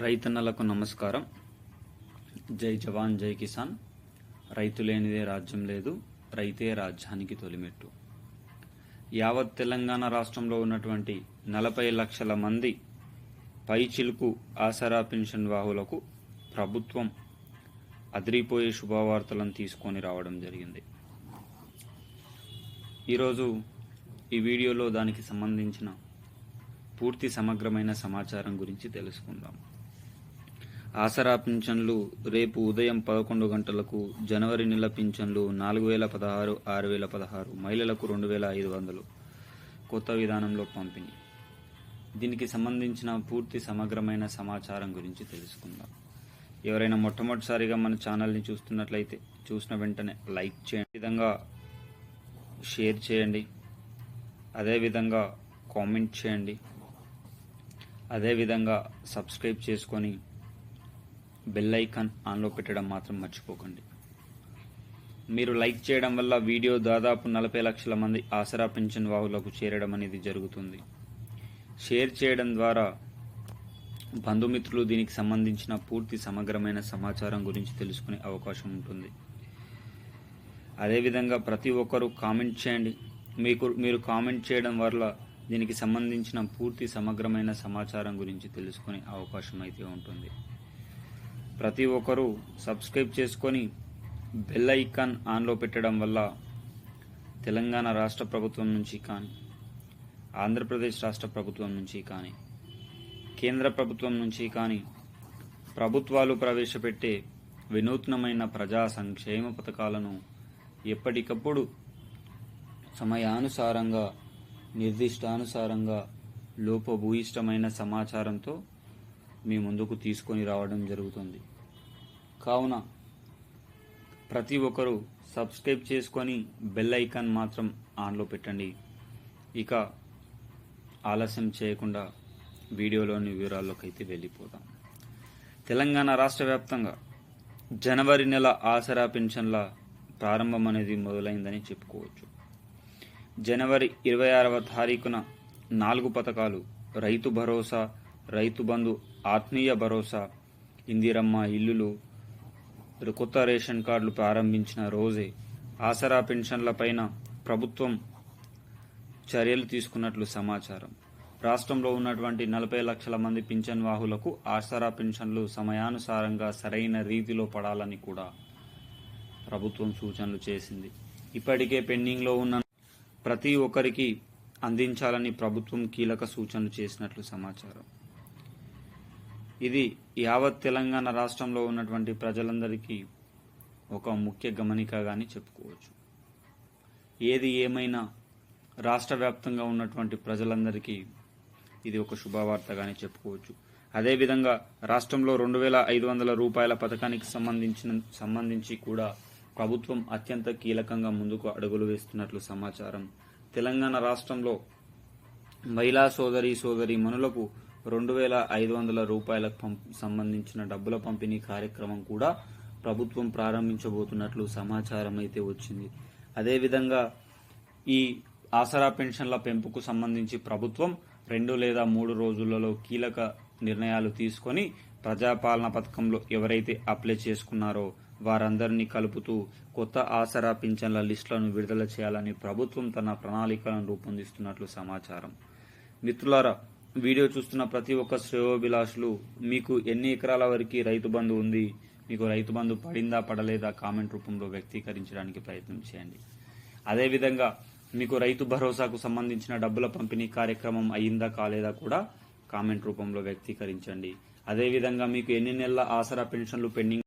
రైతన్నలకు నమస్కారం. జై జవాన్ జై కిసాన్. రైతు లేనిదే రాజ్యం లేదు, రైతే రాజ్యానికి తొలిమెట్టు. యావత్ తెలంగాణ రాష్ట్రంలో ఉన్నటువంటి 40 లక్షల మంది పైచిలుకు ఆసరా పెన్షన్ వాహులకు ప్రభుత్వం అదిరిపోయే శుభవార్తలను తీసుకొని రావడం జరిగింది. ఈరోజు ఈ వీడియోలో దానికి సంబంధించిన పూర్తి సమగ్రమైన సమాచారం గురించి తెలుసుకుందాం. ఆసరా పింఛన్లు రేపు ఉదయం 11 గంటలకు జనవరి నెల పింఛన్లు 4016, 6016, మహిళలకు 2500 కొత్త విధానంలో పంపిణీ. దీనికి సంబంధించిన పూర్తి సమగ్రమైన సమాచారం గురించి తెలుసుకుందాం. ఎవరైనా మొట్టమొదటిసారిగా మన ఛానల్ని చూస్తున్నట్లయితే చూసిన వెంటనే లైక్ చేయండి, విధంగా షేర్ చేయండి, అదేవిధంగా కామెంట్ చేయండి, అదేవిధంగా సబ్స్క్రైబ్ చేసుకొని బెల్ ఐకాన్ ఆన్లో పెట్టడం మాత్రం మర్చిపోకండి. మీరు లైక్ చేయడం వల్ల వీడియో దాదాపు 40 లక్షల మంది ఆసరా పెన్షన్ వాహులకు చేరడం అనేది జరుగుతుంది. షేర్ చేయడం ద్వారా బంధుమిత్రులు దీనికి సంబంధించిన పూర్తి సమగ్రమైన సమాచారం గురించి తెలుసుకునే అవకాశం ఉంటుంది. అదేవిధంగా ప్రతి ఒక్కరూ కామెంట్ చేయండి. మీరు కామెంట్ చేయడం వల్ల దీనికి సంబంధించిన పూర్తి సమగ్రమైన సమాచారం గురించి తెలుసుకునే అవకాశం అయితే ఉంటుంది. ప్రతి ఒక్కరూ సబ్స్క్రైబ్ చేసుకొని బెల్ ఐకాన్ ఆన్లో పెట్టడం వల్ల తెలంగాణ రాష్ట్ర ప్రభుత్వం నుంచి కానీ, ఆంధ్రప్రదేశ్ రాష్ట్ర ప్రభుత్వం నుంచి కానీ, కేంద్ర ప్రభుత్వం నుంచి కానీ ప్రభుత్వాలు ప్రవేశపెట్టే వినూత్నమైన ప్రజా సంక్షేమ పథకాలను ఎప్పటికప్పుడు సమయానుసారంగా, నిర్దిష్టానుసారంగా, లోపభూయిష్టమైన సమాచారంతో మీ ముందుకు తీసుకొని రావడం జరుగుతుంది. కావున ప్రతి ఒక్కరూ సబ్స్క్రైబ్ చేసుకొని బెల్ ఐకాన్ మాత్రం ఆన్లో పెట్టండి. ఇక ఆలస్యం చేయకుండా వీడియోలోని వివరాల్లోకి అయితే వెళ్ళిపోతాం. తెలంగాణ రాష్ట్ర వ్యాప్తంగా జనవరి నెల ఆసరా పెన్షన్ల ప్రారంభం అనేది మొదలైందని చెప్పుకోవచ్చు. జనవరి 26వ తారీఖున 4 పథకాలు, రైతు భరోసా, రైతు బంధు, ఆత్మీయ భరోసా, ఇందిరమ్మ ఇల్లులు, కొత్త రేషన్ కార్డులు ప్రారంభించిన రోజే ఆసరా పెన్షన్ల పైన ప్రభుత్వం చర్యలు తీసుకున్నట్లు సమాచారం. రాష్ట్రంలో ఉన్నటువంటి 40 లక్షల మంది పింఛన్ వాహులకు ఆసరా పెన్షన్లు సమయానుసారంగా సరైన రీతిలో పడాలని కూడా ప్రభుత్వం సూచనలు చేసింది. ఇప్పటికే పెండింగ్లో ఉన్న ప్రతి ఒక్కరికి అందించాలని ప్రభుత్వం కీలక సూచనలు చేసినట్లు సమాచారం. ఇది యావత్ తెలంగాణ రాష్ట్రంలో ఉన్నటువంటి ప్రజలందరికీ ఒక ముఖ్య గమనికగానే చెప్పుకోవచ్చు. ఏది ఏమైనా రాష్ట్ర వ్యాప్తంగా ఉన్నటువంటి ప్రజలందరికీ ఇది ఒక శుభవార్తగానే చెప్పుకోవచ్చు. అదేవిధంగా రాష్ట్రంలో 2500 రూపాయల పథకానికి సంబంధించి కూడా ప్రభుత్వం అత్యంత కీలకంగా ముందుకు అడుగులు వేస్తున్నట్లు సమాచారం. తెలంగాణ రాష్ట్రంలో మహిళా సోదరి మనులకు 2500 రూపాయలకు సంబంధించిన డబ్బుల పంపిణీ కార్యక్రమం కూడా ప్రభుత్వం ప్రారంభించబోతున్నట్లు సమాచారం అయితే వచ్చింది. అదేవిధంగా ఈ ఆసరా పెన్షన్ల పెంపుకు సంబంధించి ప్రభుత్వం 2 లేదా 3 రోజులలో కీలక నిర్ణయాలు తీసుకొని ప్రజాపాలన పథకంలో ఎవరైతే అప్లై చేసుకున్నారో వారందరినీ కలుపుతూ కొత్త ఆసరా పింఛన్ల లిస్టులను విడుదల చేయాలని ప్రభుత్వం తన ప్రణాళికలను రూపొందిస్తున్నట్లు సమాచారం. మిత్రులారా, వీడియో చూస్తున్న ప్రతి ఒక్క శ్రేయోభిలాషులు మీకు ఎన్ని ఎకరాల వరకు రైతు బంధు ఉంది, మీకు రైతు బంధు పడిందా పడలేదా కామెంట్ రూపంలో వ్యక్తీకరించడానికి ప్రయత్నం చేయండి. అదేవిధంగా మీకు రైతు భరోసాకు సంబంధించిన డబ్బుల పంపిణీ కార్యక్రమం అయిందా కాలేదా కూడా కామెంట్ రూపంలో వ్యక్తీకరించండి. అదేవిధంగా మీకు ఎన్ని నెలల ఆసరా పెన్షన్లు పెండింగ్